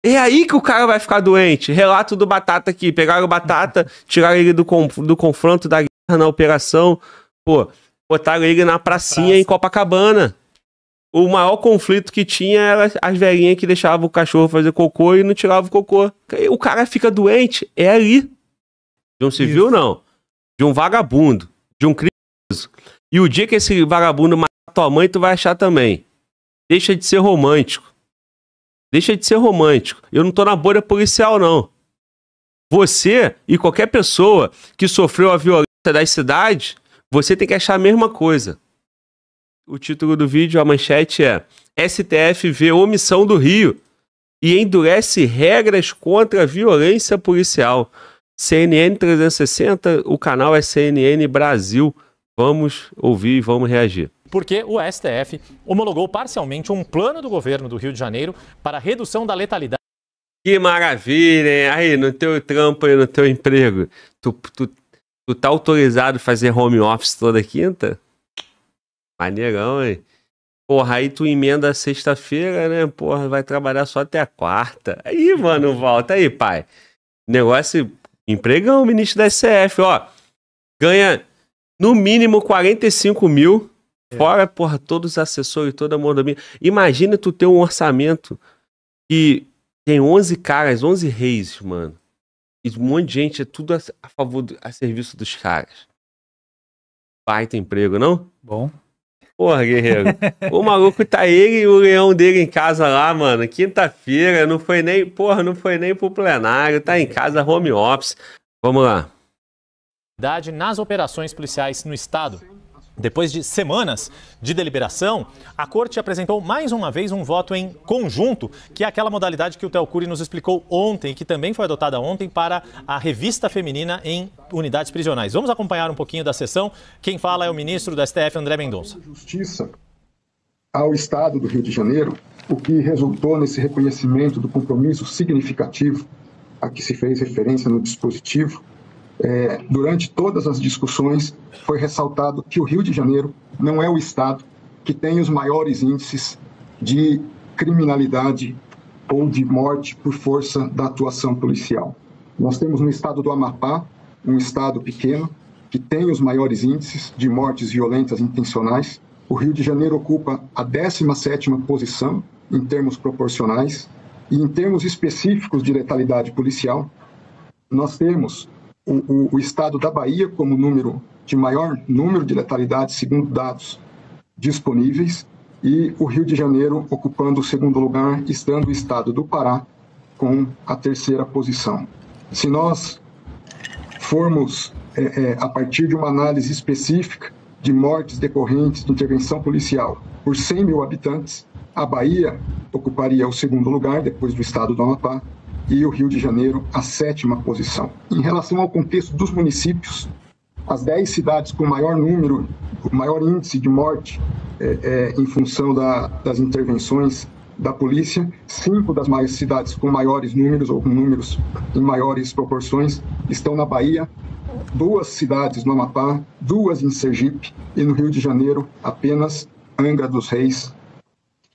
É aí que o cara vai ficar doente. Relato do Batata aqui. Pegaram o Batata, tiraram ele do confronto da guerra na operação. Pô, botaram ele na pracinha em Copacabana. O maior conflito que tinha era as velhinhas que deixavam o cachorro fazer cocô e não tiravam o cocô. O cara fica doente. É ali. De um civil, não. De um vagabundo. De um criminoso. E o dia que esse vagabundo matar tua mãe, tu vai achar também. Deixa de ser romântico. Deixa de ser romântico. Eu não tô na bolha policial, não. Você e qualquer pessoa que sofreu a violência das cidades, você tem que achar a mesma coisa. O título do vídeo, a manchete é: STF vê omissão do Rio e endurece regras contra a violência policial. CNN 360, o canal é CNN Brasil. Vamos ouvir e vamos reagir. Porque o STF homologou parcialmente um plano do governo do Rio de Janeiro para a redução da letalidade. Que maravilha, hein? Aí, no teu trampo, aí, no teu emprego, tu tá autorizado a fazer home office toda quinta? Maneirão, hein? Porra, aí tu emenda a sexta-feira, né? Porra, vai trabalhar só até a quarta. Aí, mano, volta aí, pai. Negócio, empregão, ministro da STF, ó. Ganha no mínimo 45 mil. Fora, porra, todos os assessores, toda a mordomia. Imagina tu ter um orçamento que tem 11 caras, 11 reis, mano. E um monte de gente, é tudo a favor, a serviço dos caras. Baita emprego, não? Bom. Porra, guerreiro. O maluco tá ele e o leão dele em casa lá, mano. Quinta-feira, não foi nem pro plenário, tá em casa, home office. Vamos lá. Nas operações policiais no estado. Depois de semanas de deliberação, a Corte apresentou mais uma vez um voto em conjunto, que é aquela modalidade que o Theo Cury nos explicou ontem, que também foi adotada ontem para a revista feminina em unidades prisionais. Vamos acompanhar um pouquinho da sessão. Quem fala é o ministro do STF, André Mendonça. Justiça ao Estado do Rio de Janeiro, o que resultou nesse reconhecimento do compromisso significativo a que se fez referência no dispositivo. Durante todas as discussões foi ressaltado que o Rio de Janeiro não é o estado que tem os maiores índices de criminalidade ou de morte por força da atuação policial. Nós temos no estado do Amapá, um estado pequeno, que tem os maiores índices de mortes violentas intencionais. O Rio de Janeiro ocupa a 17ª posição em termos proporcionais e em termos específicos de letalidade policial. Nós temos o estado da Bahia como de maior número de letalidade, segundo dados disponíveis, e o Rio de Janeiro ocupando o segundo lugar, estando o estado do Pará com a 3ª posição. Se nós formos, a partir de uma análise específica de mortes decorrentes de intervenção policial por 100 mil habitantes, a Bahia ocuparia o segundo lugar, depois do estado do Amapá, e o Rio de Janeiro a 7ª posição. Em relação ao contexto dos municípios, as 10 cidades com maior índice de morte em função das intervenções da polícia, 5 das maiores cidades com maiores números ou com números em maiores proporções estão na Bahia, 2 cidades no Amapá, 2 em Sergipe e no Rio de Janeiro apenas Angra dos Reis,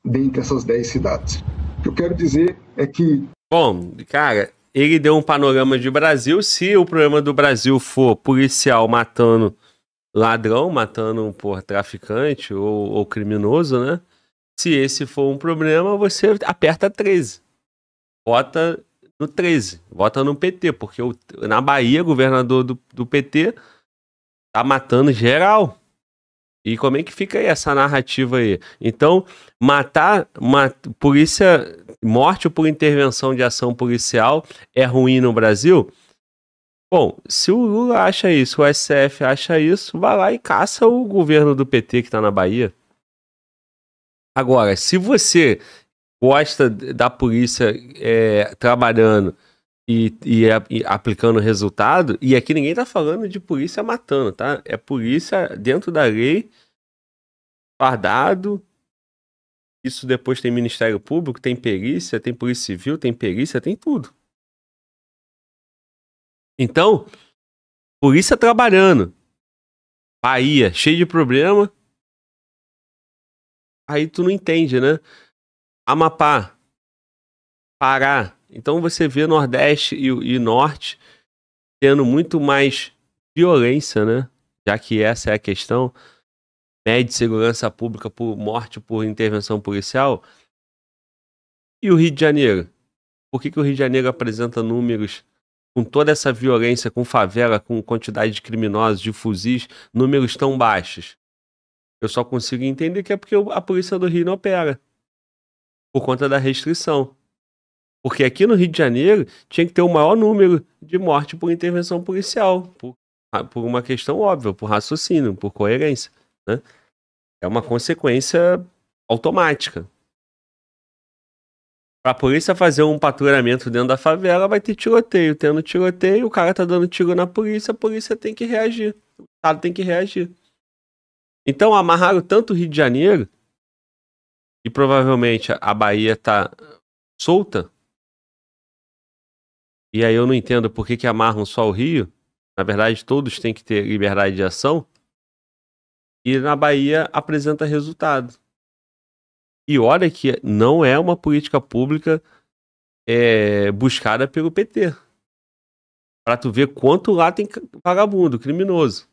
dentre essas 10 cidades. O que eu quero dizer é que... Bom, cara, ele deu um panorama de Brasil. Se o problema do Brasil for policial matando ladrão, matando traficante ou criminoso, né? Se esse for um problema, você aperta 13. Vota no 13. Vota no PT, porque na Bahia, o governador do PT tá matando geral. E como é que fica aí essa narrativa aí? Então, polícia, morte por intervenção de ação policial é ruim no Brasil? Bom, se o Lula acha isso, o STF acha isso, vai lá e caça o governo do PT que está na Bahia. Agora, se você gosta da polícia trabalhando e aplicando resultado, e aqui ninguém tá falando de polícia matando, tá? É polícia dentro da lei, fardado. Isso depois tem Ministério Público, tem perícia, tem Polícia Civil, tem perícia, tem tudo. Então, polícia trabalhando, Bahia cheio de problema, aí tu não entende, né? Amapá, Pará, Então você vê Nordeste e Norte tendo muito mais violência, né? Já que essa é a questão, mede segurança pública por morte por intervenção policial. E o Rio de Janeiro? Por que o Rio de Janeiro apresenta números com toda essa violência, com favela, com quantidade de criminosos, de fuzis, números tão baixos? Eu só consigo entender que é porque a polícia do Rio não opera. Por conta da restrição. Porque aqui no Rio de Janeiro tinha que ter o maior número de morte por intervenção policial. Por uma questão óbvia, por raciocínio, por coerência. Né? É uma consequência automática. Para a polícia fazer um patrulhamento dentro da favela, vai ter tiroteio. Tendo tiroteio, o cara tá dando tiro na polícia, a polícia tem que reagir. O Estado tem que reagir. Então amarraram tanto o Rio de Janeiro, e provavelmente a Bahia tá solta. E aí eu não entendo por que amarram só o Rio. Na verdade, todos têm que ter liberdade de ação. E na Bahia apresenta resultado. E olha que não é uma política pública buscada pelo PT. Pra tu ver quanto lá tem vagabundo, criminoso.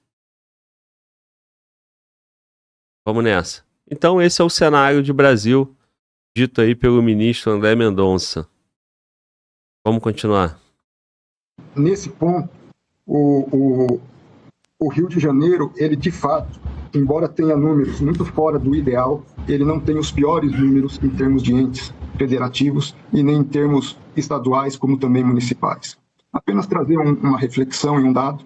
Vamos nessa. Então esse é o cenário de Brasil, dito aí pelo ministro André Mendonça. Vamos continuar. Nesse ponto, o Rio de Janeiro, ele de fato, embora tenha números muito fora do ideal, ele não tem os piores números em termos de entes federativos e nem em termos estaduais, como também municipais. Apenas trazer uma reflexão e um dado.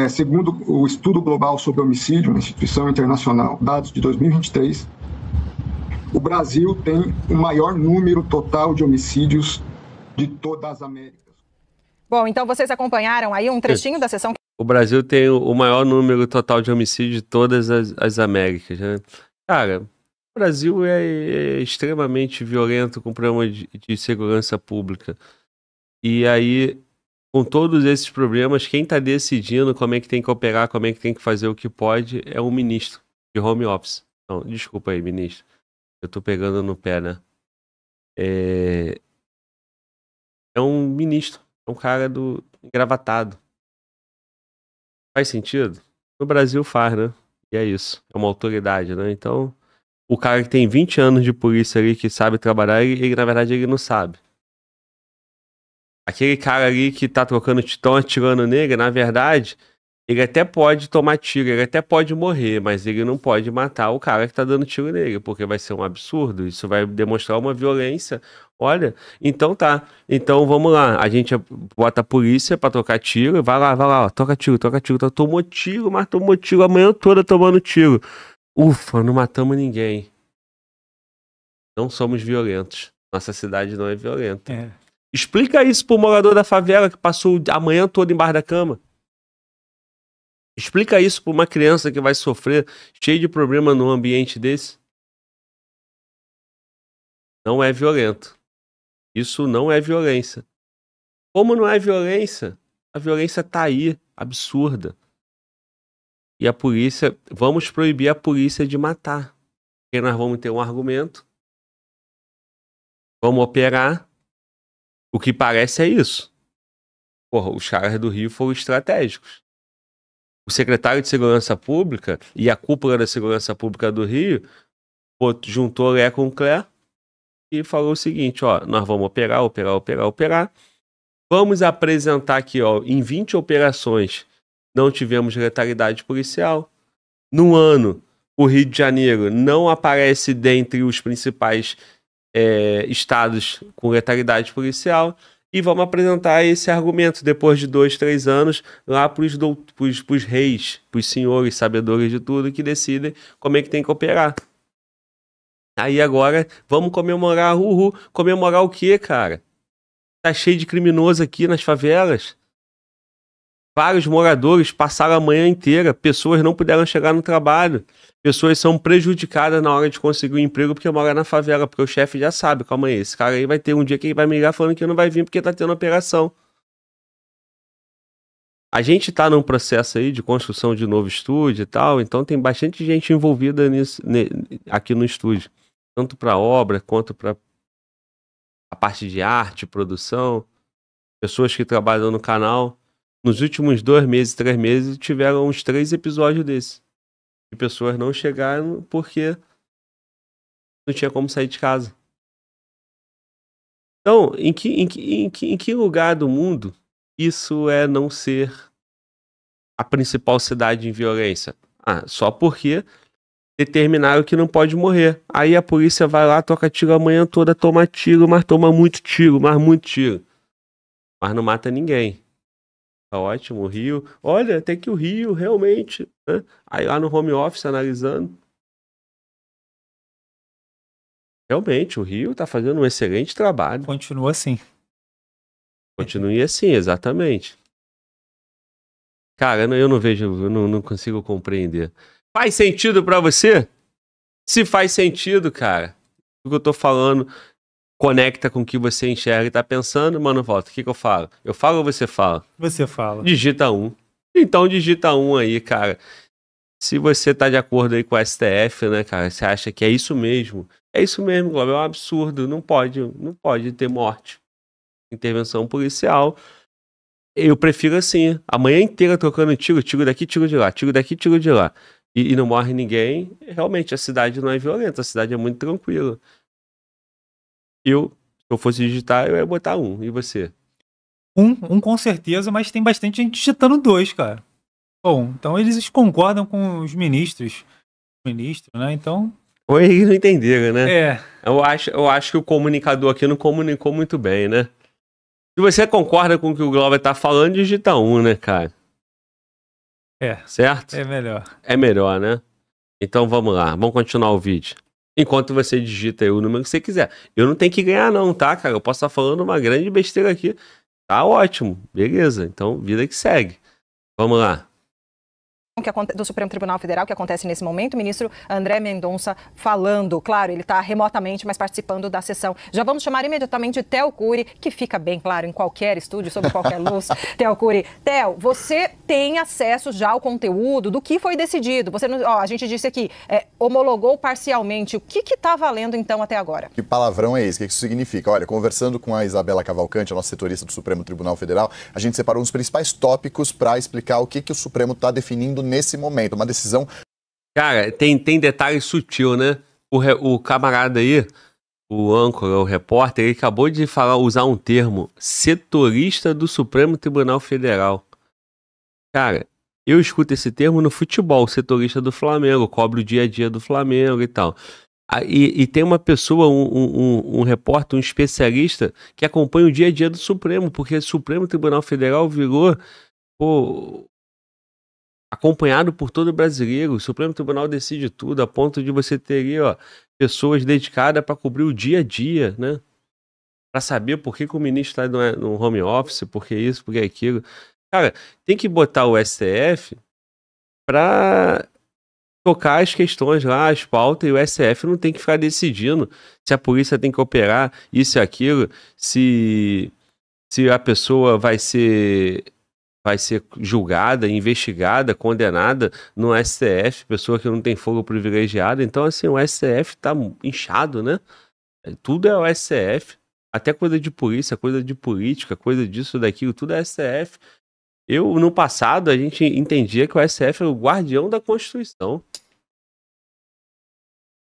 Segundo o Estudo Global sobre Homicídio, uma instituição internacional, dados de 2023, o Brasil tem o maior número total de homicídios de todas as Américas. Bom, então vocês acompanharam aí um trechinho da sessão. O Brasil tem o maior número total de homicídios de todas as Américas, né? Cara, o Brasil é extremamente violento com problema de segurança pública. E aí, com todos esses problemas, quem está decidindo como é que tem que operar, como é que tem que fazer o que pode, é o ministro de home office. Não, desculpa aí, ministro. Eu tô pegando no pé, né? É um ministro, é um cara engravatado. Faz sentido? No Brasil faz, né? E é isso. É uma autoridade, né? Então, o cara que tem 20 anos de polícia ali, que sabe trabalhar, ele na verdade, ele não sabe. Aquele cara ali que tá estão atirando nele, na verdade, ele até pode tomar tiro, ele até pode morrer, mas ele não pode matar o cara que tá dando tiro nele, porque vai ser um absurdo, isso vai demonstrar uma violência. Olha, então tá. Então vamos lá, a gente bota a polícia pra trocar tiro, vai lá, ó, toca tiro, tomou tiro, mas tomou tiro a manhã toda tomando tiro. Ufa, não matamos ninguém. Não somos violentos. Nossa cidade não é violenta. Explica isso pro morador da favela que passou a manhã toda embaixo da cama. Explica isso pra uma criança que vai sofrer cheio de problema num ambiente desse. Não é violento. Isso não é violência. Como não é violência? A violência tá aí, absurda. E a polícia, vamos proibir a polícia de matar. Porque nós vamos ter um argumento. Vamos operar. O que parece é isso. Porra, os caras do Rio foram estratégicos. O secretário de Segurança Pública e a cúpula da Segurança Pública do Rio juntou Lé com Clé e falou o seguinte, ó, nós vamos operar. Vamos apresentar aqui, ó, em 20 operações não tivemos letalidade policial. No ano, o Rio de Janeiro não aparece dentre os principais estados com letalidade policial. E vamos apresentar esse argumento depois de 2, 3 anos lá pros reis, pros senhores, sabedores de tudo, que decidem como é que tem que operar. Aí agora, vamos comemorar, comemorar o quê, cara? Tá cheio de criminoso aqui nas favelas. Vários moradores passaram a manhã inteira, pessoas não puderam chegar no trabalho. Pessoas são prejudicadas na hora de conseguir um emprego porque moram na favela, porque o chefe já sabe, calma aí, esse cara aí vai ter um dia que ele vai me ligar falando que não vai vir porque tá tendo operação. A gente tá num processo aí de construção de novo estúdio e tal, então tem bastante gente envolvida nisso, aqui no estúdio. Tanto para obra quanto para a parte de arte, produção, pessoas que trabalham no canal, nos últimos 2 meses, 3 meses, tiveram uns 3 episódios desses. E pessoas não chegaram porque não tinha como sair de casa. Então, em que lugar do mundo isso é não ser a principal cidade em violência? Só porque determinaram que não pode morrer. Aí a polícia vai lá, toca tiro a manhã toda, toma tiro, mas toma muito tiro, mas não mata ninguém. Tá ótimo, o Rio. Olha, até que o Rio realmente, né? Aí lá no home office analisando. Realmente, o Rio tá fazendo um excelente trabalho. Continua assim. Continue assim, exatamente. Cara, eu não vejo, eu não consigo compreender. Faz sentido pra você? Se faz sentido, cara, o que eu tô falando conecta com o que você enxerga e tá pensando, mano, volta, o que eu falo? Eu falo ou você fala? Você fala. Digita 1. Então digita 1 aí, cara. Se você tá de acordo aí com o STF, né, cara, você acha que é isso mesmo? É isso mesmo, Globo, é um absurdo. Não pode ter morte. Intervenção policial. Eu prefiro assim, a manhã inteira trocando tiro daqui, tiro de lá, tiro daqui, tiro de lá. E não morre ninguém. Realmente, a cidade não é violenta, a cidade é muito tranquila. Se eu fosse digitar, eu ia botar 1. E você? Um com certeza, mas tem bastante gente digitando 2, cara. Bom, então eles concordam com os ministros. Né? Então. Ou eles não entenderam, né? É. Eu acho que o comunicador aqui não comunicou muito bem, né? Se você concorda com o que o Globo tá falando, digita 1, né, cara? Certo? É melhor. É melhor, né? Então vamos lá, vamos continuar o vídeo. Enquanto você digita aí o número que você quiser. Eu não tenho que ganhar não, tá, cara? Eu posso estar falando uma grande besteira aqui. Tá ótimo, beleza. Então, vida que segue. Vamos lá. Do Supremo Tribunal Federal, que acontece nesse momento, o ministro André Mendonça falando, claro, ele está remotamente, mas participando da sessão. Já vamos chamar imediatamente Theo Cury, que fica bem claro em qualquer estúdio, sob qualquer luz. Theo Cury, Theo, você tem acesso já ao conteúdo do que foi decidido. Você, a gente disse aqui, homologou parcialmente. O que está valendo então até agora? Que palavrão é esse? O que isso significa? Olha, conversando com a Isabela Cavalcante, a nossa setorista do Supremo Tribunal Federal, a gente separou os principais tópicos para explicar o que o Supremo está definindo nesse momento, uma decisão... Cara, tem detalhe sutil, né? O camarada aí, o âncora, o repórter, ele acabou de usar um termo, setorista do Supremo Tribunal Federal. Cara, eu escuto esse termo no futebol, setorista do Flamengo, cobre o dia a dia do Flamengo e tal. E tem uma pessoa, um repórter, um especialista, que acompanha o dia a dia do Supremo, porque o Supremo Tribunal Federal virou... acompanhado por todo brasileiro. O Supremo Tribunal decide tudo, a ponto de você ter pessoas dedicadas para cobrir o dia a dia, né? Para saber por que o ministro está no home office, por que isso, por que aquilo. Cara, tem que botar o STF para tocar as questões lá, as pautas, e o STF não tem que ficar decidindo se a polícia tem que operar isso e aquilo, se a pessoa vai ser julgada, investigada, condenada no STF, pessoa que não tem fogo privilegiado. Então, assim, o STF tá inchado, né? Tudo é o STF. Até coisa de polícia, coisa de política, coisa disso, daquilo, tudo é STF. No passado, a gente entendia que o STF era o guardião da Constituição.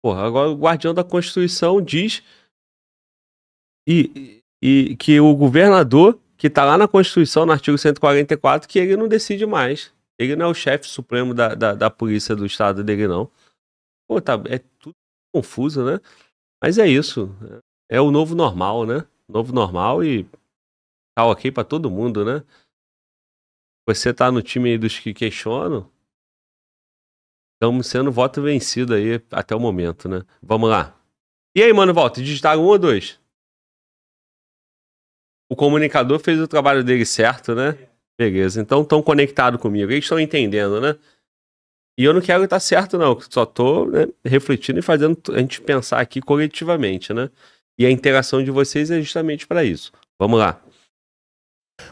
Porra, agora o guardião da Constituição diz e que o governador, que tá lá na Constituição, no artigo 144, que ele não decide mais. Ele não é o chefe supremo da polícia do estado dele, não. Pô, é tudo confuso, né? Mas é isso. É o novo normal, né? Novo normal e tá ok pra todo mundo, né? Você tá no time aí dos que questionam, estamos sendo voto vencido aí até o momento, né? Vamos lá. E aí, mano, volta, digitaram 1 ou 2? O comunicador fez o trabalho dele certo, né? Beleza, então estão conectados comigo. Eles estão entendendo, né? E eu não quero estar certo, não. Só estou, né, refletindo e fazendo a gente pensar aqui coletivamente, né? E a interação de vocês é justamente para isso. Vamos lá.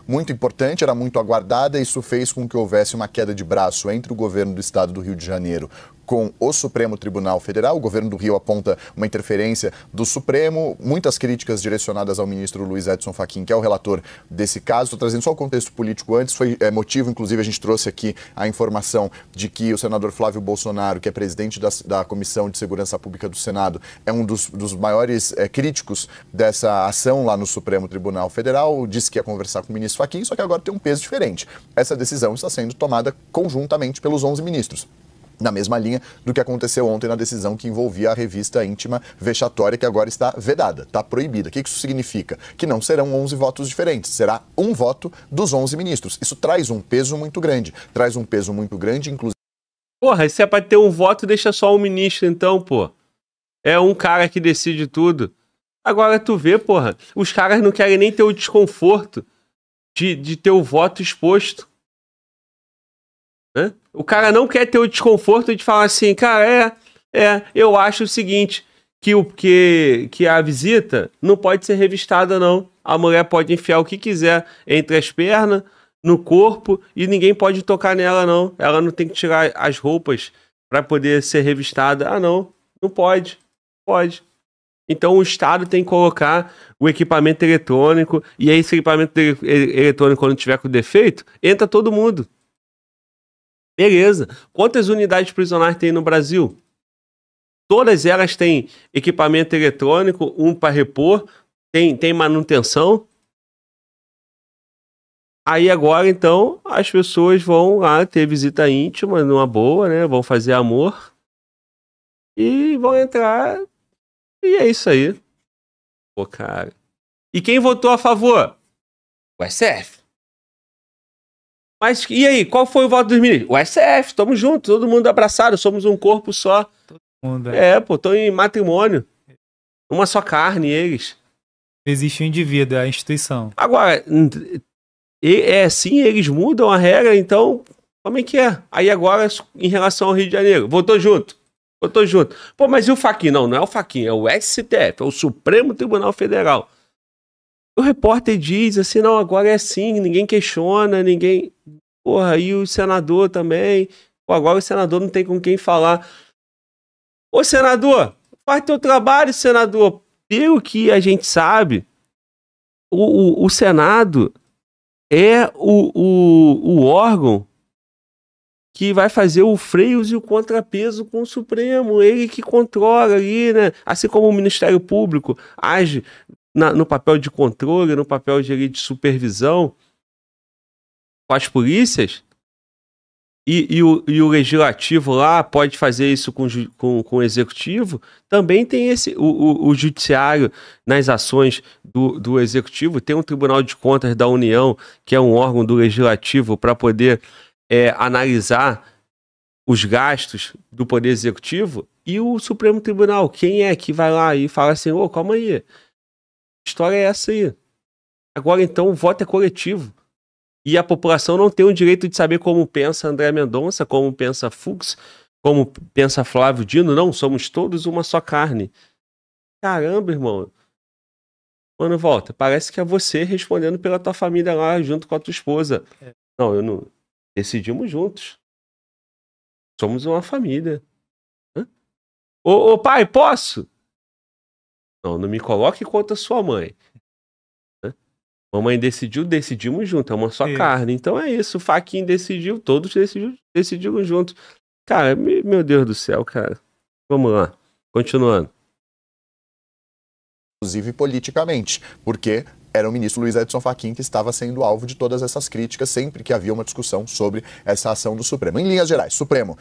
Muito importante, era muito aguardada. Isso fez com que houvesse uma queda de braço entre o governo do estado do Rio de Janeiro com o Supremo Tribunal Federal. O governo do Rio aponta uma interferência do Supremo, muitas críticas direcionadas ao ministro Luiz Edson Fachin, que é o relator desse caso. Estou trazendo só o contexto político antes, foi motivo, inclusive a gente trouxe aqui a informação de que o senador Flávio Bolsonaro, que é presidente da Comissão de Segurança Pública do Senado, é um dos maiores críticos dessa ação lá no Supremo Tribunal Federal, disse que ia conversar com o ministro Fachin, só que agora tem um peso diferente. Essa decisão está sendo tomada conjuntamente pelos 11 ministros. Na mesma linha do que aconteceu ontem na decisão que envolvia a revista íntima vexatória, que agora está vedada, está proibida. O que isso significa? Que não serão 11 votos diferentes, será um voto dos 11 ministros. Isso traz um peso muito grande, inclusive... Porra, se é pra ter um voto, deixa só um ministro então, pô. É um cara que decide tudo. Agora tu vê, porra, os caras não querem nem ter o desconforto de ter o voto exposto. Né? O cara não quer ter o desconforto de falar assim, cara, eu acho o seguinte, que a visita não pode ser revistada, não. A mulher pode enfiar o que quiser entre as pernas, no corpo, e ninguém pode tocar nela, não. Ela não tem que tirar as roupas para poder ser revistada. Ah, não pode. Pode. Então o Estado tem que colocar o equipamento eletrônico, e aí esse equipamento eletrônico, quando tiver com defeito, entra todo mundo. Beleza. Quantas unidades prisionais tem no Brasil? Todas elas têm equipamento eletrônico, um para repor, tem manutenção. Aí agora, então, as pessoas vão lá ter visita íntima, numa boa, né? Vão fazer amor. E vão entrar. E é isso aí. Pô, cara. E quem votou a favor? O STF. Mas e aí, qual foi o voto dos ministros? O STF, tamo junto, todo mundo abraçado, somos um corpo só. Todo mundo, pô, estão em matrimônio. Uma só carne, eles. Existe um indivíduo, é a instituição. Agora, sim, eles mudam a regra, então, como é que é? Aí agora, em relação ao Rio de Janeiro, votou junto. Pô, mas e o Fachin? Não é o Fachin, é o STF, é o Supremo Tribunal Federal. O repórter diz assim, não, agora é assim, ninguém questiona, ninguém... Porra, e o senador também. Pô, agora o senador não tem com quem falar. Ô, senador, faz teu trabalho, senador. Pelo que a gente sabe, o Senado é o órgão que vai fazer o freio e o contrapeso com o Supremo. Ele que controla ali, né? Assim como o Ministério Público age no papel de controle, no papel de supervisão com as polícias, e o legislativo lá pode fazer isso com o executivo, também tem o judiciário nas ações do executivo, tem um Tribunal de Contas da União, que é um órgão do legislativo para poder analisar os gastos do Poder Executivo, e o Supremo Tribunal, quem é que vai lá e fala assim, ô, calma aí, que história é essa aí? Agora então o voto é coletivo. E a população não tem o direito de saber como pensa André Mendonça, como pensa Fux, como pensa Flávio Dino. Não, somos todos uma só carne. Caramba, irmão. Mano, volta. Parece que é você respondendo pela tua família lá, junto com a tua esposa. Não, eu não... Decidimos juntos. Somos uma família. Ô pai, posso? Não me coloque contra sua mãe. Mamãe decidiu, decidimos junto, é uma só carne. Então é isso, o Fachin decidiu, todos decidiram juntos. Cara, meu Deus do céu, cara. Vamos lá, continuando. Inclusive politicamente, porque era o ministro Luiz Edson Fachin que estava sendo alvo de todas essas críticas sempre que havia uma discussão sobre essa ação do Supremo. Em linhas gerais, Supremo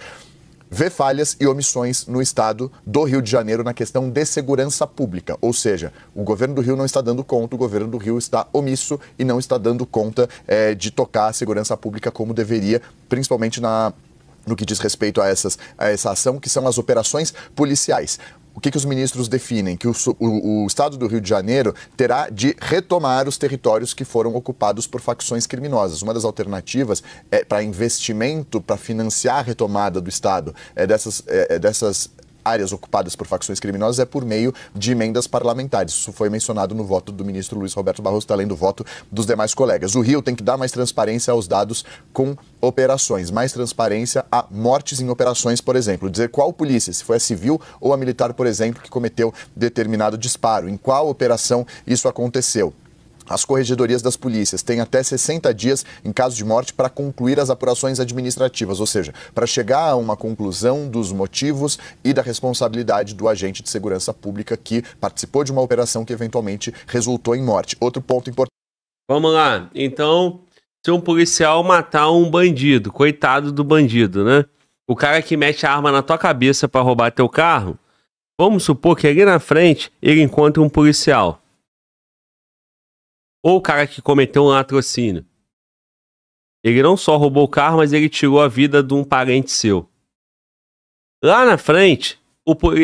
vê falhas e omissões no estado do Rio de Janeiro na questão de segurança pública. Ou seja, o governo do Rio não está dando conta, o governo do Rio está omisso e não está dando conta de tocar a segurança pública como deveria, principalmente no que diz respeito a essa ação, que são as operações policiais. O que os ministros definem? Que o estado do Rio de Janeiro terá de retomar os territórios que foram ocupados por facções criminosas. Uma das alternativas para investimento, para financiar a retomada do estado dessas áreas ocupadas por facções criminosas é por meio de emendas parlamentares. Isso foi mencionado no voto do ministro Luiz Roberto Barroso, além do voto dos demais colegas. O Rio tem que dar mais transparência aos dados com operações, mais transparência a mortes em operações, por exemplo. Dizer qual polícia, se foi a civil ou a militar, por exemplo, que cometeu determinado disparo, em qual operação isso aconteceu. As corregedorias das polícias têm até 60 dias em caso de morte para concluir as apurações administrativas, ou seja, para chegar a uma conclusão dos motivos e da responsabilidade do agente de segurança pública que participou de uma operação que eventualmente resultou em morte. Outro ponto importante. Vamos lá. Então, se um policial matar um bandido, coitado do bandido, né? O cara que mete a arma na tua cabeça para roubar teu carro, vamos supor que ali na frente ele encontre um policial. Ou o cara que cometeu um latrocínio. Ele não só roubou o carro, mas ele tirou a vida de um parente seu. Lá na frente,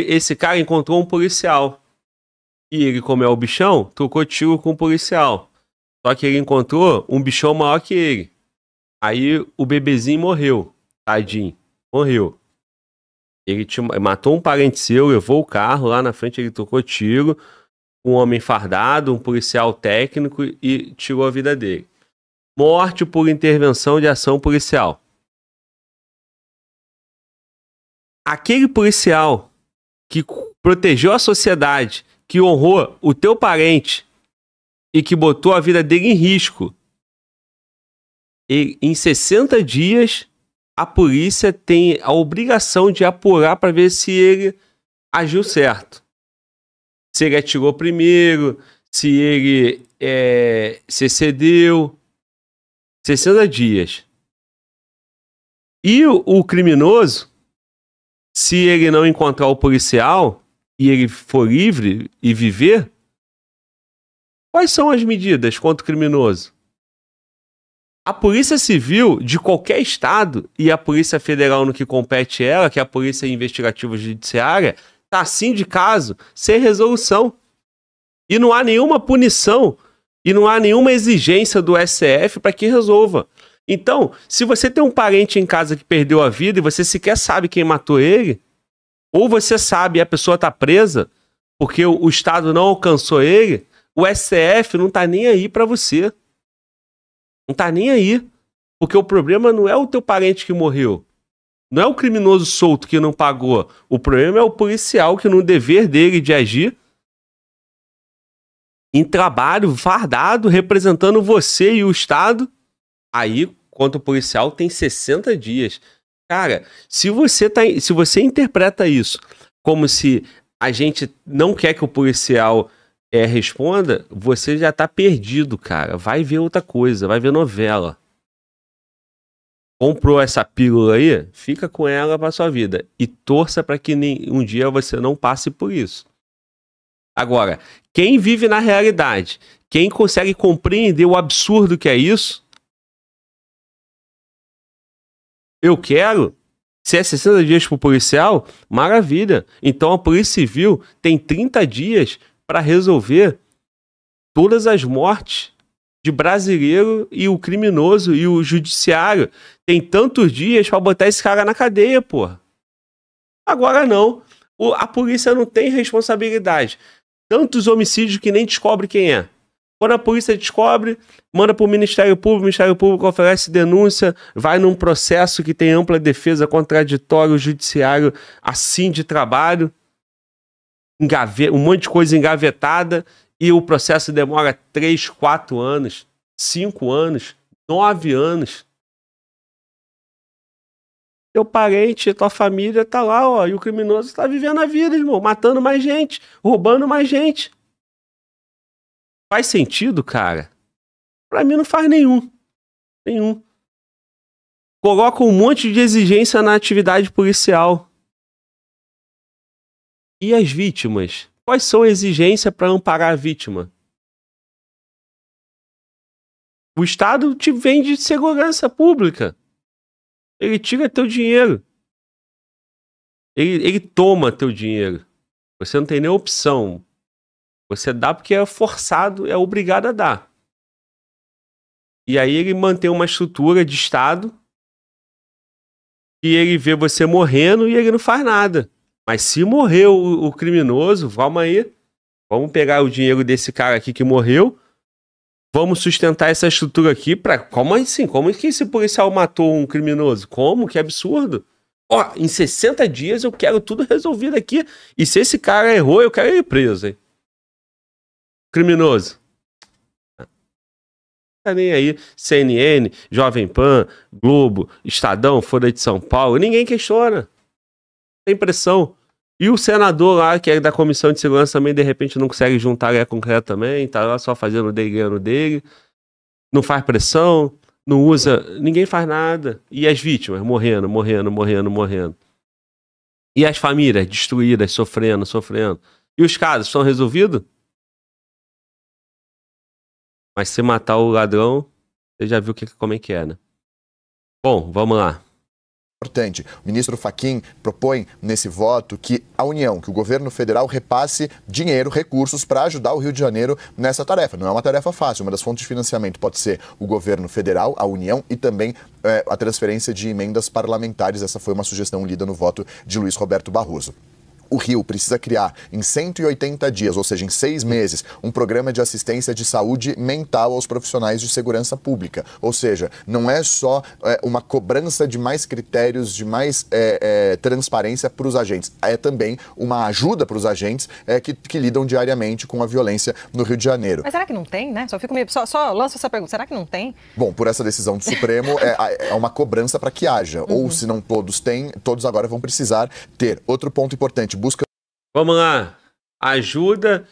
esse cara encontrou um policial. E ele, como é o bichão, trocou tiro com o policial. Só que ele encontrou um bichão maior que ele. Aí o bebezinho morreu. Tadinho. Morreu. Ele matou um parente seu, levou o carro. Lá na frente ele trocou tiro. Um homem fardado, um policial técnico e tirou a vida dele. Morte por intervenção de ação policial. Aquele policial que protegeu a sociedade, que honrou o teu parente e que botou a vida dele em risco, em 60 dias, a polícia tem a obrigação de apurar para ver se ele agiu certo. Se ele atirou primeiro, se ele se excedeu. 60 dias. E o criminoso, se ele não encontrar o policial e ele for livre e viver, quais são as medidas contra o criminoso? A Polícia Civil de qualquer estado e a Polícia Federal no que compete ela, que é a Polícia Investigativa Judiciária, está assim de caso, sem resolução. E não há nenhuma punição e não há nenhuma exigência do STF para que resolva. Então, se você tem um parente em casa que perdeu a vida e você sequer sabe quem matou ele, ou você sabe e a pessoa está presa porque o Estado não alcançou ele, o STF não está nem aí para você. Não está nem aí. Porque o problema não é o teu parente que morreu. Não é o criminoso solto que não pagou. O problema é o policial que, no dever dele de agir, em trabalho, fardado, representando você e o Estado, aí, contra o policial, tem 60 dias. Cara, se você interpreta isso como se a gente não quer que o policial responda, você já tá perdido, cara. Vai ver outra coisa, vai ver novela. Comprou essa pílula aí, fica com ela pra sua vida. E torça para que um dia você não passe por isso. Agora, quem vive na realidade, quem consegue compreender o absurdo que é isso, eu quero, se é 60 dias pro policial, maravilha. Então a Polícia Civil tem 30 dias para resolver todas as mortes de brasileiro e o criminoso e o judiciário. Tem tantos dias para botar esse cara na cadeia, porra. Agora não. A polícia não tem responsabilidade. Tantos homicídios que nem descobre quem é. Quando a polícia descobre, manda para o Ministério Público oferece denúncia, vai num processo que tem ampla defesa, contraditório, judiciário, assim de trabalho, um monte de coisa engavetada, e o processo demora 3, 4 anos, 5 anos, 9 anos. Teu parente, tua família tá lá, ó, e o criminoso tá vivendo a vida, irmão, matando mais gente, roubando mais gente. Faz sentido, cara? Pra mim não faz nenhum. Nenhum. Coloca um monte de exigência na atividade policial. E as vítimas? Quais são as exigências para amparar a vítima? O Estado te vende segurança pública. Ele tira teu dinheiro. Ele toma teu dinheiro. Você não tem nem opção. Você dá porque é forçado, é obrigado a dar. E aí ele mantém uma estrutura de Estado e ele vê você morrendo e ele não faz nada. Mas se morreu o criminoso, vamos aí. Vamos pegar o dinheiro desse cara aqui que morreu. Vamos sustentar essa estrutura aqui pra... Como assim? Como que esse policial matou um criminoso? Como? Que absurdo. Ó, em 60 dias eu quero tudo resolvido aqui. E se esse cara errou, eu quero ele preso, hein? Criminoso. Tá nem aí. CNN, Jovem Pan, Globo, Estadão, Folha de São Paulo. Ninguém questiona. Tem pressão. E o senador lá, que é da Comissão de Segurança, também, de repente, não consegue juntar a área concreta também, tá lá só fazendo o dele, ganhando dele, não faz pressão, não usa, ninguém faz nada. E as vítimas morrendo. E as famílias destruídas, sofrendo. E os casos estão resolvidos? Mas se matar o ladrão, você já viu como é que é, né? Bom, vamos lá. Importante. O ministro Fachin propõe nesse voto que a União, que o governo federal repasse dinheiro, recursos para ajudar o Rio de Janeiro nessa tarefa. Não é uma tarefa fácil. Uma das fontes de financiamento pode ser o governo federal, a União e também a transferência de emendas parlamentares. Essa foi uma sugestão lida no voto de Luiz Roberto Barroso. O Rio precisa criar em 180 dias, ou seja, em 6 meses, um programa de assistência de saúde mental aos profissionais de segurança pública. Ou seja, não é só uma cobrança de mais critérios, de mais transparência para os agentes. É também uma ajuda para os agentes que lidam diariamente com a violência no Rio de Janeiro. Mas será que não tem, né? Só lanço essa pergunta. Será que não tem? Bom, por essa decisão do Supremo, é uma cobrança para que haja. Ou se não todos têm, todos agora vão precisar ter. Outro ponto importante. Vamos lá. Ajuda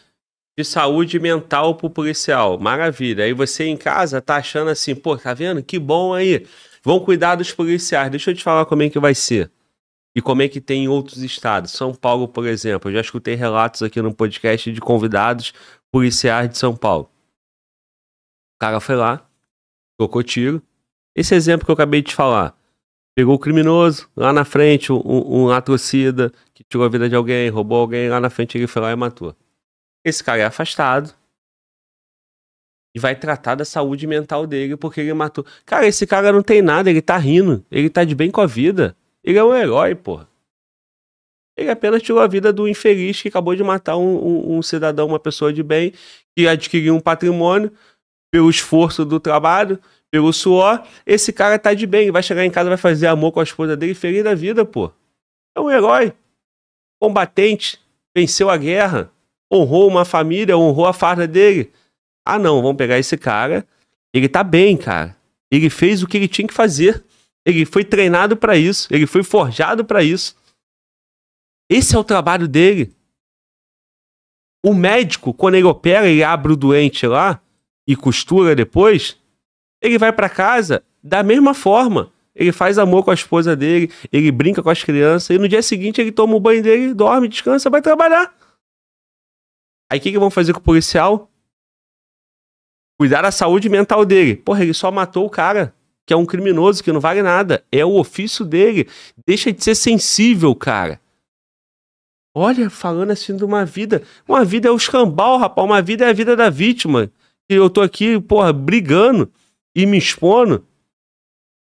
de saúde mental pro policial. Maravilha. Aí você em casa tá achando assim, pô, tá vendo? Que bom aí. Vão cuidar dos policiais. Deixa eu te falar como é que vai ser. E como é que tem em outros estados. São Paulo, por exemplo. Eu já escutei relatos aqui no podcast de convidados policiais de São Paulo. O cara foi lá, tocou tiro. Esse exemplo que eu acabei de te falar. Pegou o criminoso, lá na frente, um latrocida que tirou a vida de alguém, roubou alguém, lá na frente ele foi lá e matou. Esse cara é afastado e vai tratar da saúde mental dele porque ele matou. Cara, esse cara não tem nada, ele tá rindo, ele tá de bem com a vida. Ele é um herói, porra. Ele apenas tirou a vida do infeliz que acabou de matar um cidadão, uma pessoa de bem, que adquiriu um patrimônio pelo esforço do trabalho, pelo suor. Esse cara tá de bem, vai chegar em casa, vai fazer amor com a esposa dele, feliz da vida, pô. É um herói. Combatente, venceu a guerra, honrou uma família, honrou a farda dele. Ah, não, vamos pegar esse cara. Ele tá bem, cara. Ele fez o que ele tinha que fazer. Ele foi treinado pra isso. Ele foi forjado pra isso. Esse é o trabalho dele. O médico, quando ele opera, ele abre o doente lá e costura depois. Ele vai pra casa da mesma forma. Ele faz amor com a esposa dele, ele brinca com as crianças, e no dia seguinte ele toma o banho dele, dorme, descansa, vai trabalhar. Aí o que vão fazer com o policial? Cuidar da saúde mental dele. Porra, ele só matou o cara, que é um criminoso, que não vale nada. É o ofício dele. Deixa de ser sensível, cara. Olha, falando assim de uma vida. Uma vida é o escambau, rapaz. Uma vida é a vida da vítima. E eu tô aqui, porra, brigando e me expondo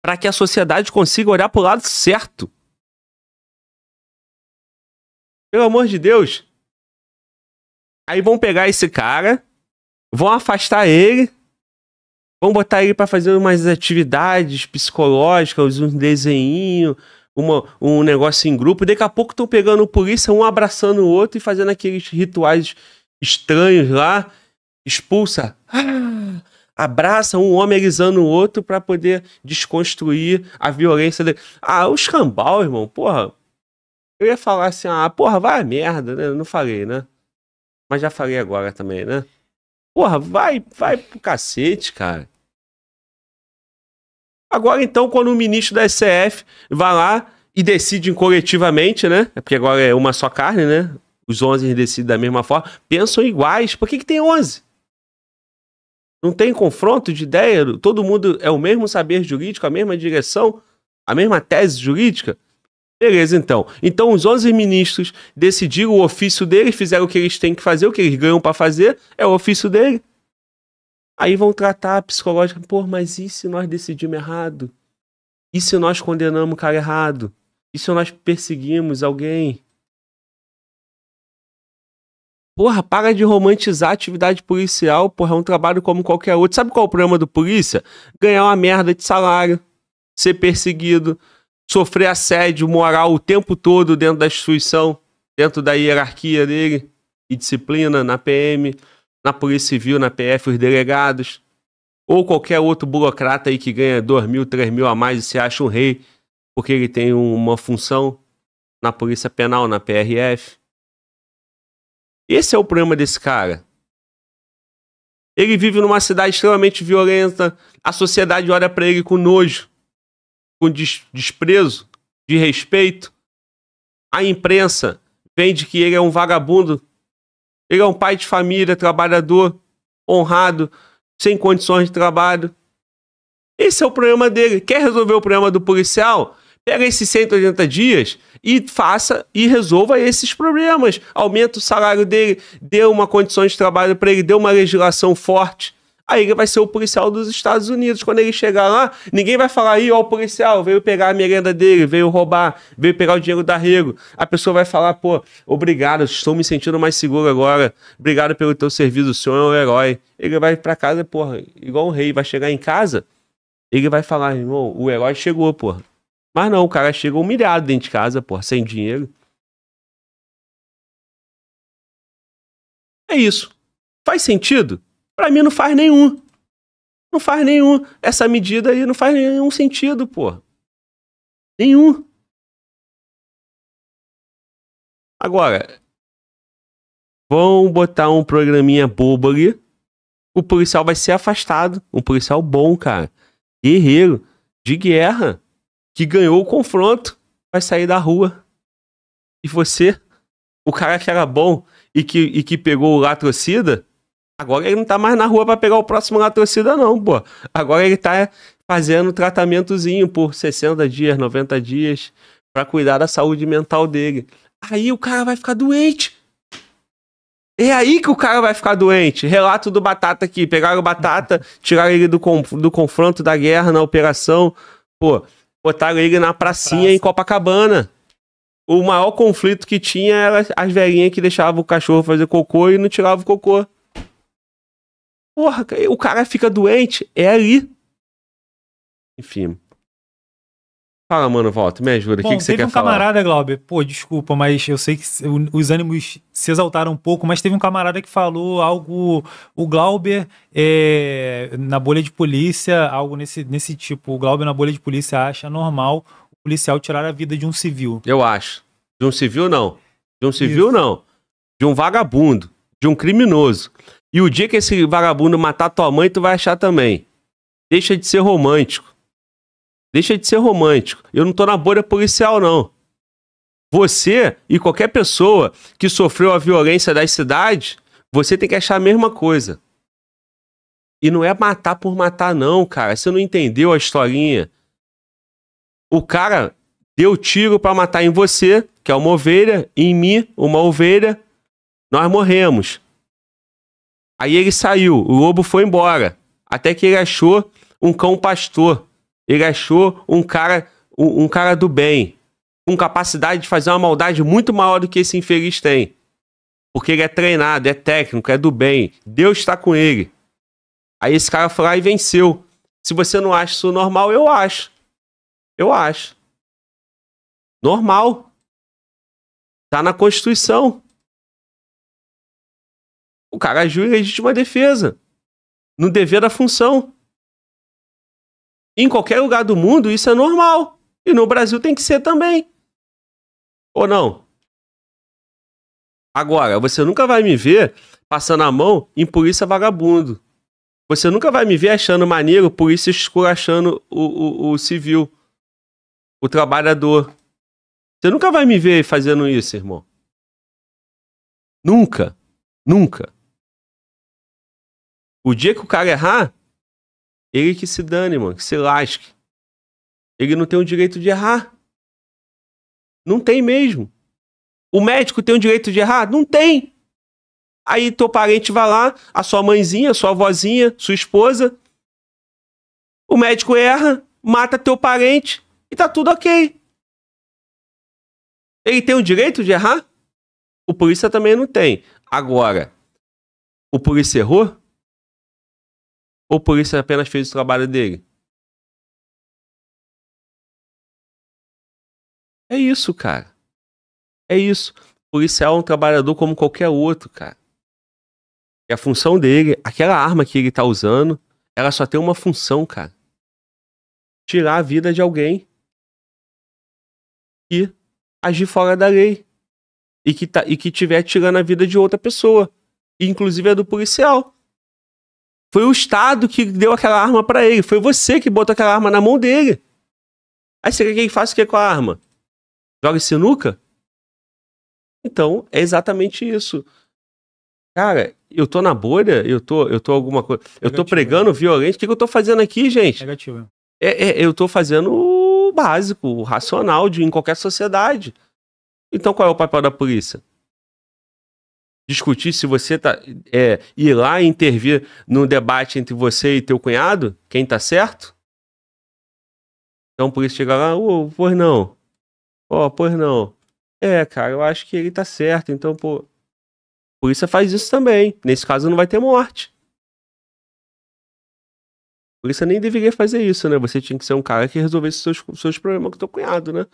para que a sociedade consiga olhar pro lado certo. Pelo amor de Deus. Aí vão pegar esse cara, vão afastar ele, vão botar ele para fazer umas atividades psicológicas, um desenho, um negócio em grupo. Daqui a pouco estão pegando o polícia, um abraçando o outro e fazendo aqueles rituais estranhos lá. Expulsa. Abraça um homem alisando o outro para poder desconstruir a violência dele. Ah, o escambau, irmão, porra. Eu ia falar assim, porra, vai a merda, né? Eu não falei, né? Mas já falei agora também, né? Porra, vai pro cacete, cara. Agora, então, quando o ministro da STF vai lá e decide coletivamente, né? É porque agora é uma só carne, né? Os 11 decidem da mesma forma. Pensam iguais. Por que tem 11? Não tem confronto de ideia? Todo mundo é o mesmo saber jurídico, a mesma direção, a mesma tese jurídica? Beleza, então. Então, os 11 ministros decidiram o ofício deles, fizeram o que eles têm que fazer, o que eles ganham para fazer, é o ofício dele. Aí vão tratar a psicológica. Pô, mas e se nós decidimos errado? E se nós condenamos o cara errado? E se nós perseguimos alguém? Porra, para de romantizar a atividade policial, porra, é um trabalho como qualquer outro. Sabe qual é o problema do polícia? Ganhar uma merda de salário, ser perseguido, sofrer assédio moral o tempo todo dentro da instituição, dentro da hierarquia dele, e disciplina na PM, na Polícia Civil, na PF, os delegados, ou qualquer outro burocrata aí que ganha 2 mil, 3 mil a mais e se acha um rei, porque ele tem uma função na Polícia Penal, na PRF. Esse é o problema desse cara. Ele vive numa cidade extremamente violenta, a sociedade olha pra ele com nojo, com desprezo, de respeito. A imprensa vende que ele é um vagabundo. Ele é um pai de família, trabalhador, honrado, sem condições de trabalho. Esse é o problema dele. Quer resolver o problema do policial? Pega esses 180 dias e faça e resolva esses problemas. Aumenta o salário dele, dê uma condição de trabalho para ele, dê uma legislação forte. Aí ele vai ser o policial dos Estados Unidos. Quando ele chegar lá, ninguém vai falar, ó, o policial veio pegar a merenda dele, veio roubar, veio pegar o dinheiro da Rego. A pessoa vai falar, pô, obrigado, estou me sentindo mais seguro agora. Obrigado pelo teu serviço, o senhor é um herói. Ele vai pra casa, porra, igual um rei, vai chegar em casa, ele vai falar, irmão, o herói chegou, porra. Mas não, o cara chega humilhado dentro de casa, porra, sem dinheiro. É isso. Faz sentido? Pra mim não faz nenhum. Não faz nenhum. Essa medida aí não faz nenhum sentido, porra. Nenhum. Agora, vão botar um programinha bobo ali. O policial vai ser afastado. Um policial bom, cara. Guerreiro. De guerra. Que ganhou o confronto. Vai sair da rua. E você, o cara que era bom e que pegou o latrocida, agora ele não tá mais na rua pra pegar o próximo latrocida não, pô. Agora ele tá fazendo tratamentozinho por 60 dias, 90 dias, pra cuidar da saúde mental dele. Aí o cara vai ficar doente. É aí que o cara vai ficar doente. Relato do Batata aqui. Pegaram o Batata, tiraram ele do confronto da guerra na operação. Pô, botaram ele na pracinha em Copacabana. O maior conflito que tinha era as velhinhas que deixavam o cachorro fazer cocô e não tiravam o cocô. Porra, o cara fica doente. É ali. Enfim. Fala, mano, volta. Me ajuda. O que você quer falar? Teve um camarada, Glauber. Pô, desculpa, mas eu sei que os ânimos se exaltaram um pouco, mas teve um camarada que falou algo... O Glauber, na bolha de polícia, algo nesse tipo. O Glauber, na bolha de polícia, acha normal o policial tirar a vida de um civil. Eu acho. De um civil, não. De um civil, não. De um vagabundo. De um criminoso. E o dia que esse vagabundo matar tua mãe, tu vai achar também. Deixa de ser romântico. Deixa de ser romântico. Eu não tô na bolha policial, não. Você e qualquer pessoa que sofreu a violência das cidades, você tem que achar a mesma coisa. E não é matar por matar, não, cara. Você não entendeu a historinha. O cara deu tiro pra matar em você, que é uma ovelha, em mim, uma ovelha. Nós morremos. Aí ele saiu, o lobo foi embora. Até que ele achou um cão pastor. Ele achou um cara do bem, com capacidade de fazer uma maldade muito maior do que esse infeliz tem. Porque ele é treinado, é técnico, é do bem. Deus está com ele. Aí esse cara foi lá e venceu. Se você não acha isso normal, eu acho. Eu acho. Normal. Tá na Constituição. O cara agiu em legítima defesa. No dever da função. Em qualquer lugar do mundo, isso é normal. E no Brasil tem que ser também. Ou não? Agora, você nunca vai me ver passando a mão em polícia vagabundo. Você nunca vai me ver achando maneiro polícia esculachando o civil. O trabalhador. Você nunca vai me ver fazendo isso, irmão. Nunca. Nunca. O dia que o cara errar, ele que se dane, mano, que se lasque. Ele não tem o direito de errar. Não tem mesmo. O médico tem o direito de errar? Não tem. Aí teu parente vai lá, a sua mãezinha, a sua avózinha, sua esposa. O médico erra, mata teu parente e tá tudo ok. Ele tem o direito de errar? O polícia também não tem. Agora, o polícia errou? Ou o polícia apenas fez o trabalho dele? É isso, cara. É isso. O policial é um trabalhador como qualquer outro, cara. E a função dele, aquela arma que ele tá usando, ela só tem uma função, cara. Tirar a vida de alguém. E agir fora da lei. E que tiver tirando a vida de outra pessoa. Inclusive a do policial. Foi o Estado que deu aquela arma pra ele. Foi você que botou aquela arma na mão dele. Aí você quer que ele faça o que com a arma? Joga sinuca? Então, é exatamente isso. Cara, eu tô na bolha? Eu tô alguma coisa... Eu tô pregando violência? O que eu tô fazendo aqui, gente? Negativo. Eu tô fazendo o básico, o racional em qualquer sociedade. Então, qual é o papel da polícia? Discutir se você ir lá e intervir no debate entre você e teu cunhado? Quem tá certo? Então, a polícia chega lá, pois não. Pois não. Cara, eu acho que ele tá certo, então, pô... A polícia faz isso também. Nesse caso, não vai ter morte. A polícia nem deveria fazer isso, né? Você tinha que ser um cara que resolvesse seus problemas com o teu cunhado, né?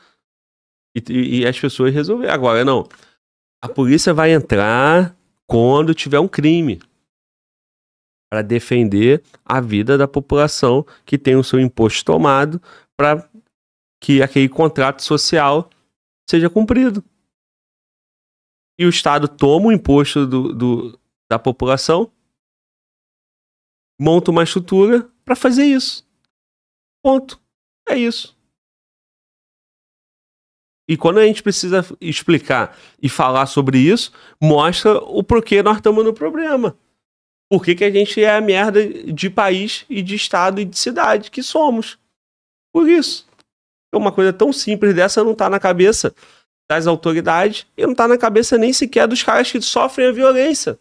E as pessoas resolver. Agora, não. A polícia vai entrar quando tiver um crime. Para defender a vida da população que tem o seu imposto tomado para que aquele contrato social seja cumprido. E o Estado toma o imposto da população, monta uma estrutura para fazer isso. Ponto. É isso. E quando a gente precisa explicar e falar sobre isso, mostra o porquê nós estamos no problema. Por que a gente é a merda de país e de estado e de cidade que somos. Por isso. Uma coisa tão simples dessa não está na cabeça das autoridades e não está na cabeça nem sequer dos caras que sofrem a violência.